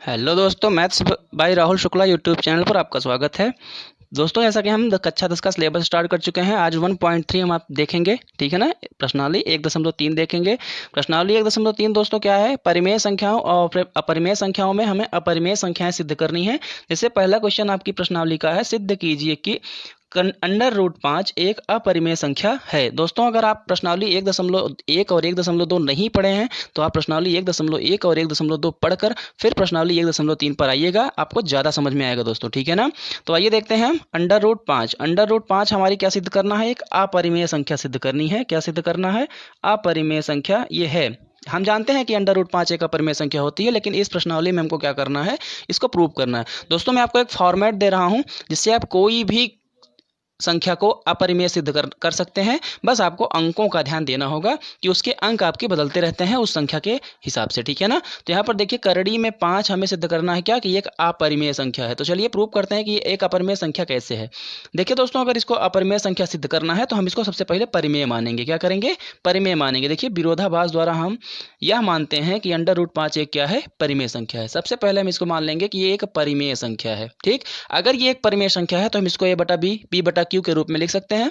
Hello दोस्तों, maths by Rahul Shukla YouTube channel पर आपका स्वागत है। दोस्तों, जैसा कि हम कक्षा 10 का सिलेबस स्टार्ट कर चुके हैं, आज 1.3 हम आप देखेंगे, ठीक है ना। प्रश्नावली 1.3 देखेंगे। प्रश्नावली 1.3 दोस्तों क्या है, परिमेय संख्याओं और अपरिमेय संख्याओं में हमें अपरिमेय संख्याएं सिद्ध करनी है। जैसे पहला क्वेश्चन आपकी प्रश्नावली का है, सिद्ध कीजिए कि अंडर रूट 5 एक अपरिमेय संख्या है। दोस्तों, अगर आप प्रश्नावली 1.1 और 1.2 नहीं पढ़े हैं तो आप प्रश्नावली 1.1 और 1.2 पढ़कर फिर प्रश्नावली 1.3 पर आइएगा, आपको ज़्यादा समझ में आएगा दोस्तों, ठीक है ना। तो आइए देखते हैं हम अंडर रूट 5 हमारी क्या सिद्ध करना है, एक अपरिमेय संख्या सिद्ध करनी है। क्या सिद्ध करना है, अपरिमेय संख्या ये है। हम जानते हैं कि अंडर रूट 5 एक अपरिमेय संख्या होती है, लेकिन इस प्रश्नावली में हमको क्या करना है, इसको प्रूव करना है। दोस्तों, मैं आपको एक फॉर्मेट दे रहा हूं जिससे आप कोई भी संख्या को अपरिमेय सिद्ध कर सकते हैं। बस आपको अंकों का ध्यान देना होगा कि उसके अंक आपके बदलते रहते हैं उस संख्या के हिसाब से, ठीक है ना। तो यहाँ पर देखिए, करड़ी में 5 हमें सिद्ध करना है क्या, कि ये एक अपरिमेय संख्या है। तो चलिए प्रूव करते हैं कि ये एक अपरिमेय संख्या कैसे है। देखिए दोस्तों, अगर इसको अपरिमेय संख्या सिद्ध करना है तो हम इसको सबसे पहले परिमेय मानेंगे। क्या करेंगे, परिमेय मानेंगे। देखिए, विरोधाभास द्वारा हम यह मानते हैं कि अंडर रूट 5 एक क्या है, परिमेय संख्या है। सबसे पहले हम इसको मान लेंगे कि ये एक परिमेय संख्या है, ठीक। अगर ये एक परिमेय संख्या है तो हम इसको ए बटा बी, पी बटा क्यू के रूप में लिख सकते हैं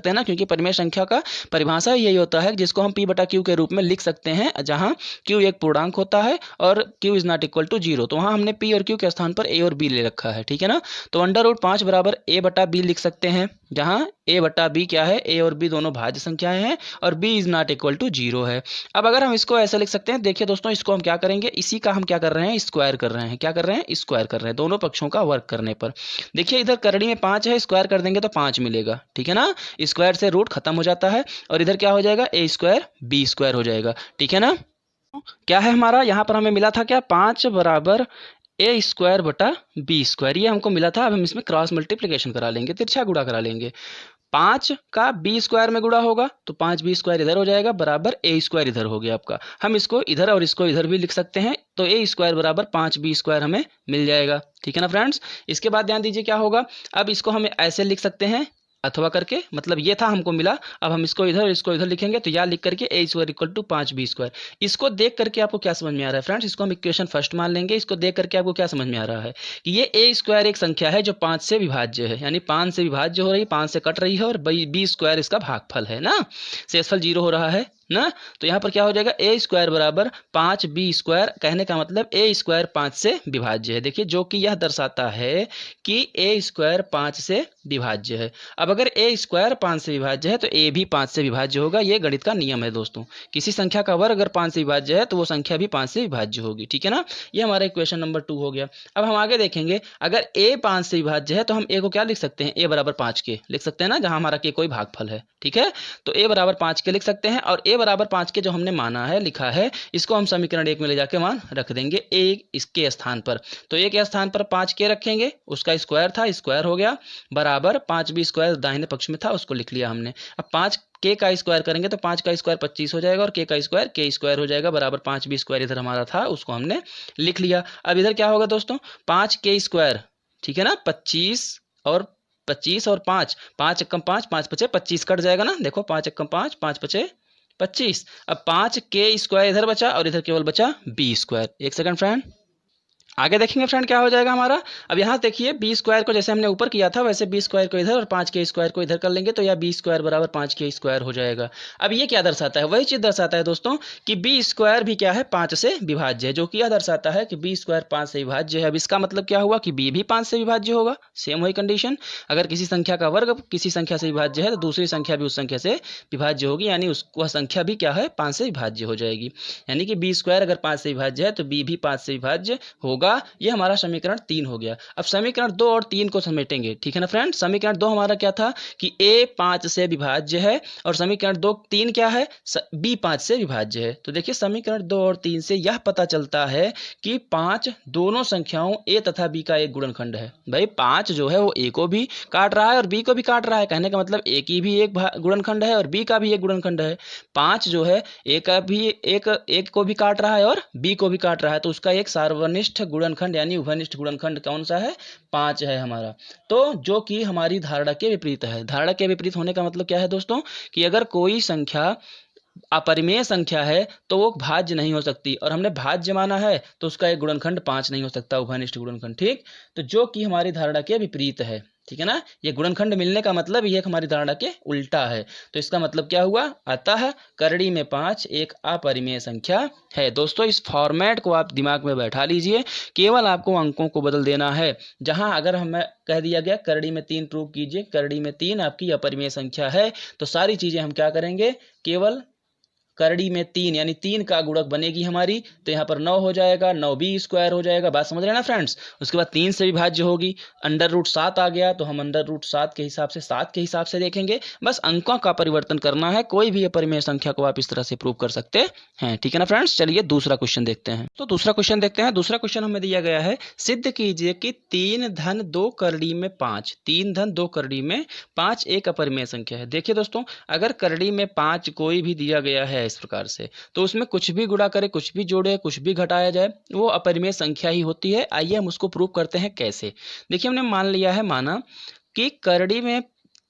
ना, क्योंकि परिमेय संख्या का परिभाषा यही होता है जिसको हम p बटा क्यू के रूप में लिख सकते हैं, जहां q एक पूर्णांक होता है और q is not equal to 0। तो वहां हमने p और q के स्थान पर a और b ले रखा है, ठीक है ना। तो अंडर रूट 5 बराबर a बटा b लिख सकते हैं, जहां a बटा b क्या है, a और b दोनों भाज्य संख्याएं हैं और b is not equal to 0 है। अब अगर हम इसको ऐसे लिख सकते हैं, देखिए दोस्तों, इसको हम क्या करेंगे, इसी का हम क्या कर रहे हैं, स्क्वायर कर रहे हैं। क्या कर रहे हैं, स्क्वायर कर रहे हैं, दोनों पक्षों का वर्क करने पर। देखिए, इधर करड़ी में 5 है, स्क्वायर कर देंगे तो 5 मिलेगा, ठीक है ना। स्क्वायर से रूट खत्म हो जाता है और इधर क्या हो जाएगा, ए स्क्वायर बी स्क्वायर हो जाएगा, ठीक है ना। क्या है हमारा, यहाँ पर हमें मिला था क्या, 5 बराबर ए स्क्वायर बटा बी स्क्वायर, ये हमको मिला था। अब हम इसमें क्रॉस मल्टीप्लीकेशन करा लेंगे, तिरछा गुणा करा लेंगे। 5 का बी स्क्वायर में गुणा होगा तो 5 बी स्क्वायर इधर हो जाएगा, बराबर ए स्क्वायर इधर हो गया आपका। हम इसको इधर और इसको इधर भी लिख सकते हैं, तो ए स्क्वायर बराबर 5 बी स्क्वायर हमें मिल जाएगा, ठीक है ना फ्रेंड्स। इसके बाद ध्यान दीजिए क्या होगा, अब इसको हम ऐसे लिख सकते हैं अथवा करके, मतलब ये था हमको मिला। अब हम इसको इधर लिखेंगे, तो या लिख करके A square equal to 5 B square. इसको देख करके आपको क्या समझ में आ रहा है फ्रेंड्स, इसको हम इक्वेशन फर्स्ट मान लेंगे। इसको देख करके आपको क्या समझ में आ रहा है कि ये ए स्क्वायर एक संख्या है जो 5 से विभाज्य है, यानी 5 से विभाज्य हो रही है, 5 से कट रही है, और बी स्क्वायर इसका भागफल है ना, शेषफल 0 हो रहा है ना। तो यहाँ पर क्या हो जाएगा, ए स्क्वायर बराबर 5 बी स्क्वायर, कहने का मतलब ए स्क्वायर 5 से विभाज्य है। देखिए, जो कि यह दर्शाता है कि ए स्क्वायर 5 से विभाज्य है। अब अगर ए स्क्वायर 5 से विभाज्य है तो ए भी 5 से विभाज्य होगा। ये गणित का नियम है दोस्तों, किसी संख्या का वर्ग अगर 5 से विभाज्य है तो वो संख्या भी 5 से विभाज्य होगी, ठीक है ना। ये हमारा इक्वेशन नंबर 2 हो गया। अब हम आगे देखेंगे, अगर ए 5 से विभाज्य है तो हम ए को क्या लिख सकते हैं, ए बराबर 5 के लिख सकते हैं ना, जहां हमारा के कोई भागफल है, ठीक है। तो ए बराबर 5 के लिख सकते हैं, और ए बराबर 5 के जो हमने माना है, लिखा है, इसको हम समीकरण 1 में ले जाके मान रख देंगे ए इसके स्थान पर। तो ए के स्थान पर 5 के रखेंगे, उसका स्क्वायर था, स्क्वायर हो गया, बराबर 5 बी स्क्वायर दाहिने पक्ष में था, उसको लिख लिया हमने। अब 5 के का स्क्वायर करेंगे तो 5 का स्क्वायर 25 हो जाएगा, और के का स्क्वायर के स्क्वायर हो जाएगा, बराबर 5 बी स्क्वायर इधर हमारा था, उसको हमने लिख लिया। अब इधर क्या होगा दोस्तों, 5 के स्क्वायर, ठीक है ना, 25 और 5, 5 एकम 5, 5 पचे 25 कट जाएगा ना। देखो, 5 एकम 5, 5 पचे 25। अब 5 के स्क्वायर इधर बचा और इधर केवल बचा बी स्क्वायर। एक सेकंड फ्रेंड, आगे देखेंगे फ्रेंड क्या हो जाएगा हमारा। अब यहाँ देखिए, बी स्क्वायर को जैसे हमने ऊपर किया था वैसे बी स्क्वायर को इधर और 5 के स्क्वायर को इधर कर लेंगे, तो यह बी स्क्वायर बराबर 5 के स्क्वायर हो जाएगा। अब ये क्या दर्शाता है, वही चीज़ दर्शाता है दोस्तों कि बी स्क्वायर भी क्या है, 5 से विभाज्य है, जो कि यह दर्शाता है कि बी स्क्वायर 5 से विभाज्य है। अब इसका मतलब क्या हुआ कि बी भी 5 से विभाज्य होगा। सेम वही कंडीशन, अगर किसी संख्या का वर्ग किसी संख्या से विभाज्य है तो दूसरी संख्या भी उस संख्या से विभाज्य होगी, यानी वह संख्या भी क्या है, 5 से विभाज्य हो जाएगी। यानी कि बी स्क्वायर अगर 5 से विभाज्य है तो बी भी 5 से विभाज्य होगा। ये हमारा समीकरण 3 हो गया। अब समीकरण 2 और 3 को समेटेंगे, ठीक है ना फ्रेंड। समीकरण 2 हमारा क्या था कि a 5 से विभाज्य है, और समीकरण 3 क्या है, b 5 से विभाज्य है। तो देखिए, समीकरण 2 और 3 से यह पता चलता है कि 5 दोनों संख्याओं a तथा b का एक गुणनखंड है। भाई 5 जो है वो a को भी काट रहा है और b को भी काट रहा है, कहने का मतलब a की भी एक गुणनखंड है और b का भी एक गुणनखंड है। 5 जो है a का भी एक को भी काट रहा है और b को भी काट रहा है, तो उसका एक सार्वनिष्ठ गुणनखंड यानी उभयनिष्ठ गुणनखंड कौन सा है, 5 है हमारा। तो जो कि हमारी धारणा के विपरीत है। धारणा के विपरीत होने का मतलब क्या है दोस्तों, कि अगर कोई संख्या अपरिमेय संख्या है तो वो भाज्य नहीं हो सकती, और हमने भाज्य माना है तो उसका एक गुणनखंड 5 नहीं हो सकता, उभयनिष्ठ गुणनखंड। ठीक, तो जो कि हमारी धारणा के विपरीत है। ठीक है ना, ये गुणनखंड मिलने का मतलब ये हमारी धारणा के उल्टा है। तो इसका मतलब क्या हुआ, अतः करड़ी में 5 एक अपरिमेय संख्या है। दोस्तों इस फॉर्मेट को आप दिमाग में बैठा लीजिए, केवल आपको अंकों को बदल देना है। जहां अगर हमें कह दिया गया करड़ी में 3 प्रूव कीजिए, करड़ी में 3 आपकी अपरिमेय संख्या है, तो सारी चीजें हम क्या करेंगे, केवल करड़ी में 3 यानी 3 का गुणक बनेगी हमारी, तो यहाँ पर 9 हो जाएगा, 9b² हो जाएगा। बात समझ रहे हैं ना फ्रेंड्स। उसके बाद 3 से भी भाज्य होगी, √7 आ गया तो हम √7 के हिसाब से 7 के हिसाब से देखेंगे। बस अंकों का परिवर्तन करना है, कोई भी अपरिमेय संख्या को आप इस तरह से प्रूव कर सकते हैं। ठीक है ना फ्रेंड्स। चलिए दूसरा क्वेश्चन देखते हैं। तो दूसरा क्वेश्चन देखते हैं। दूसरा क्वेश्चन हमें दिया गया है, सिद्ध कीजिए कि 3 धन 2 करड़ी में 5, 3 धन 2 करड़ी में 5 एक अपरिमेय संख्या है। देखिए दोस्तों, अगर करड़ी में 5 कोई भी दिया गया है इस प्रकार से, तो उसमें कुछ भी गुणा करे, कुछ भी जोड़े, कुछ भी घटाया जाए, वो अपरिमेय संख्या ही होती है। आइए हम उसको प्रूव करते हैं कैसे। देखिए हमने मान लिया है, माना कि करड़ी में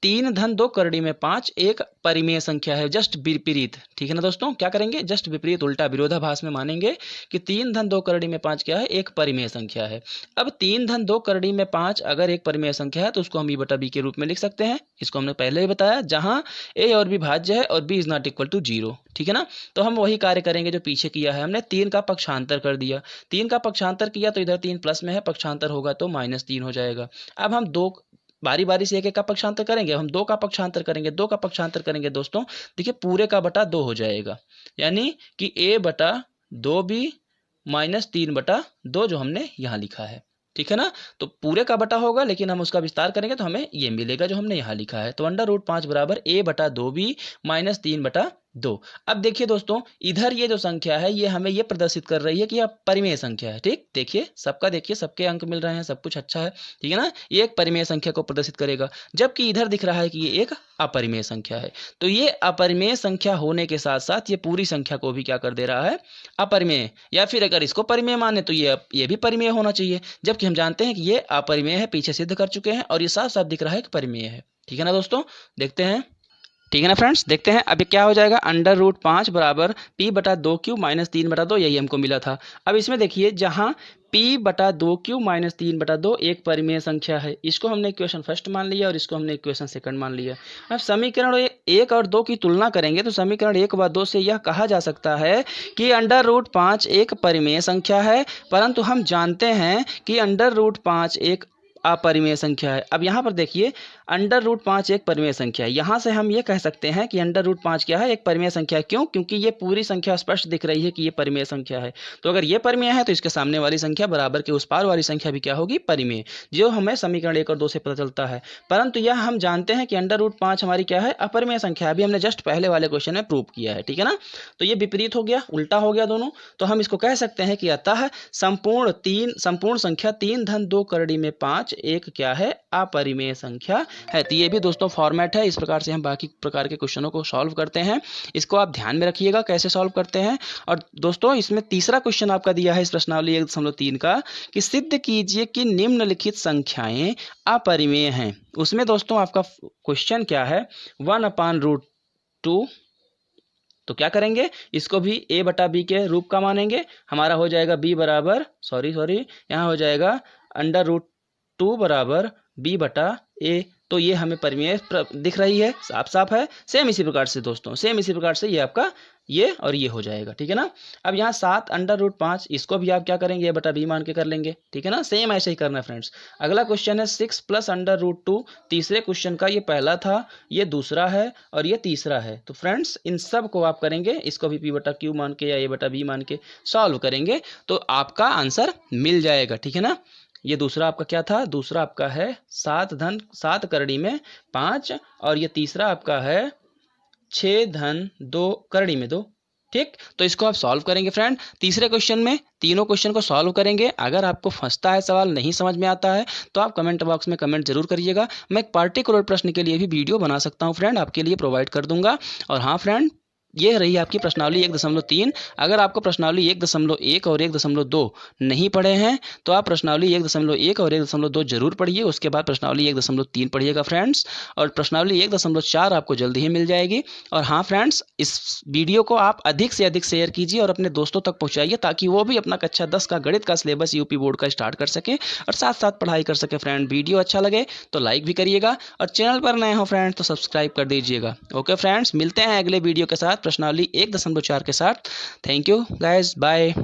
3 धन 2 करड़ी में 5 एक परिमेय संख्या है, जस्ट विपरीत। ठीक है ना दोस्तों, क्या करेंगे, जस्ट विपरीत, उल्टा विरोधाभास में मानेंगे कि 3 धन 2 करड़ी में 5 क्या है, एक परिमेय संख्या है। अब 3 धन 2 करड़ी में 5 अगर एक परिमेय संख्या है तो उसको हम e बटा b के रूप में लिख सकते हैं। इसको हमने पहले ही बताया, जहां a और b भाज्य है और b is not equal to 0। ठीक है ना, तो हम वही कार्य करेंगे जो पीछे किया है हमने, 3 का पक्षांतर कर दिया। 3 का पक्षांतर किया तो इधर 3 प्लस में है, पक्षांतर होगा तो -3 हो जाएगा। अब हम दो बारी बारी से एक का पक्षांतर करेंगे, हम 2 का पक्षांतर करेंगे, 2 का पक्षांतर करेंगे दोस्तों, देखिए पूरे का बटा 2 हो जाएगा, यानी कि a बटा 2b -3/2 जो हमने यहाँ लिखा है। ठीक है ना, तो पूरे का बटा होगा, लेकिन हम उसका विस्तार करेंगे तो हमें ये मिलेगा जो हमने यहाँ लिखा है। तो √5 बराबर a बटा 2b -3/2। अब देखिए दोस्तों, इधर ये जो संख्या है ये हमें ये प्रदर्शित कर रही है कि यह परिमेय संख्या है। ठीक, देखिए सबका, देखिए सबके अंक मिल रहे हैं, सब कुछ अच्छा है। ठीक है ना, ये एक परिमेय संख्या को प्रदर्शित करेगा, जबकि इधर दिख रहा है कि ये एक अपरिमेय संख्या है। तो ये अपरिमेय संख्या होने के साथ साथ ये पूरी संख्या को भी क्या कर दे रहा है, अपरिमेय, या फिर अगर इसको परिमेय माने तो ये भी परिमेय होना चाहिए, जबकि हम जानते हैं कि ये अपरिमेय है, पीछे सिद्ध कर चुके हैं, और ये साफ साफ दिख रहा है कि परिमेय है। ठीक है ना दोस्तों, देखते हैं। ठीक है ना फ्रेंड्स, देखते हैं अब ये क्या हो जाएगा, √5 बराबर p बटा 2q -3/2, यही हमको मिला था। अब इसमें देखिए, जहां p बटा 2q -3/2 एक परिमेय संख्या है, इसको हमने इक्वेशन फर्स्ट मान लिया और इसको हमने इक्वेशन सेकंड मान लिया। अब समीकरण 1 और 2 की तुलना करेंगे तो समीकरण 1 व 2 से यह कहा जा सकता है कि √5 एक परिमेय संख्या है, परंतु हम जानते हैं कि √5 एक अपरिमेय संख्या है। अब यहाँ पर देखिए, √5 एक परिमेय संख्या है, यहाँ से हम ये कह सकते हैं कि √5 क्या है, एक परिमेय संख्या है। क्यों? क्योंकि ये पूरी संख्या स्पष्ट दिख रही है कि ये परिमेय संख्या है। तो अगर ये परिमेय है तो इसके सामने वाली संख्या बराबर के उस पार वाली संख्या भी क्या होगी, परिमेय, जो हमें समीकरण 1 और 2 से पता चलता है। परंतु यह हम जानते हैं कि √5 हमारी क्या है, अपरिमेय संख्या। अभी हमने जस्ट पहले वाले क्वेश्चन में प्रूव किया है। ठीक है ना, तो ये विपरीत हो गया, उल्टा हो गया दोनों। तो हम इसको कह सकते हैं कि अतः संपूर्ण संख्या 3 धन 2 करड़ी में 5 एक क्या है, अपरिमेय संख्या है। तो ये भी दोस्तों फॉर्मेट है, इस प्रकार से हम बाकी प्रकार के क्वेश्चनों को सॉल्व करते हैं। इसको आप ध्यान में रखिएगा कैसे सॉल्व करते हैं। और दोस्तों इसमें तीसरा क्वेश्चन आपका दिया है इस प्रश्नावली 1.3 का, कि सिद्ध कीजिए कि निम्नलिखित संख्याएं अपरिमेय हैं। उसमें दोस्तों आपका क्वेश्चन क्या है, 1/√2। तो क्या करेंगे, इसको भी a बटा b के रूप का मानेंगे। हमारा हो जाएगा b बराबर, यहाँ हो जाएगा √2 बराबर b बटा a। तो ये हमें परिमेय दिख रही है, साफ साफ है। सेम इसी प्रकार से दोस्तों, सेम इसी प्रकार से ये आपका ये और ये हो जाएगा। ठीक है ना, अब यहाँ 7 √5, इसको भी आप क्या करेंगे, a बटा b मान के कर लेंगे। ठीक है ना, सेम ऐसे ही करना है फ्रेंड्स। अगला क्वेश्चन है 6 + √2। तीसरे क्वेश्चन का ये पहला था, ये दूसरा है और ये तीसरा है। तो फ्रेंड्स इन सब को आप करेंगे, इसको भी p बटा q मान के या a बटा b मान के सॉल्व करेंगे तो आपका आंसर मिल जाएगा। ठीक है ना, ये दूसरा आपका क्या था, दूसरा आपका है 7 करड़ी में 5, और ये तीसरा आपका है 6 धन 2 करड़ी में 2। ठीक, तो इसको आप सॉल्व करेंगे फ्रेंड। तीसरे क्वेश्चन में तीनों क्वेश्चन को सॉल्व करेंगे। अगर आपको फंसता है, सवाल नहीं समझ में आता है, तो आप कमेंट बॉक्स में कमेंट जरूर करिएगा। मैं एक पार्टिकुलर प्रश्न के लिए भी वीडियो बना सकता हूं फ्रेंड, आपके लिए प्रोवाइड कर दूंगा। और हाँ फ्रेंड, ये रही आपकी प्रश्नावली 1.3। अगर आपको प्रश्नावली 1.1 और 1.2 नहीं पढ़े हैं तो आप प्रश्नावली 1.1 और 1.2 जरूर पढ़िए, उसके बाद प्रश्नावली 1.3 पढ़िएगा फ्रेंड्स, और प्रश्नावली 1.4 आपको जल्दी ही मिल जाएगी। और हाँ फ्रेंड्स, इस वीडियो को आप अधिक से अधिक शेयर कीजिए और अपने दोस्तों तक पहुँचाइए ताकि वो भी अपना कक्षा 10 का गणित का सिलेबस यूपी बोर्ड का स्टार्ट कर सकें और साथ साथ पढ़ाई कर सके। फ्रेंड, वीडियो अच्छा लगे तो लाइक भी करिएगा और चैनल पर नए हो फ्रेंड तो सब्सक्राइब कर दीजिएगा। ओके फ्रेंड्स, मिलते हैं अगले वीडियो के साथ प्रश्नावली 1.4 के साथ। Thank you guys, bye.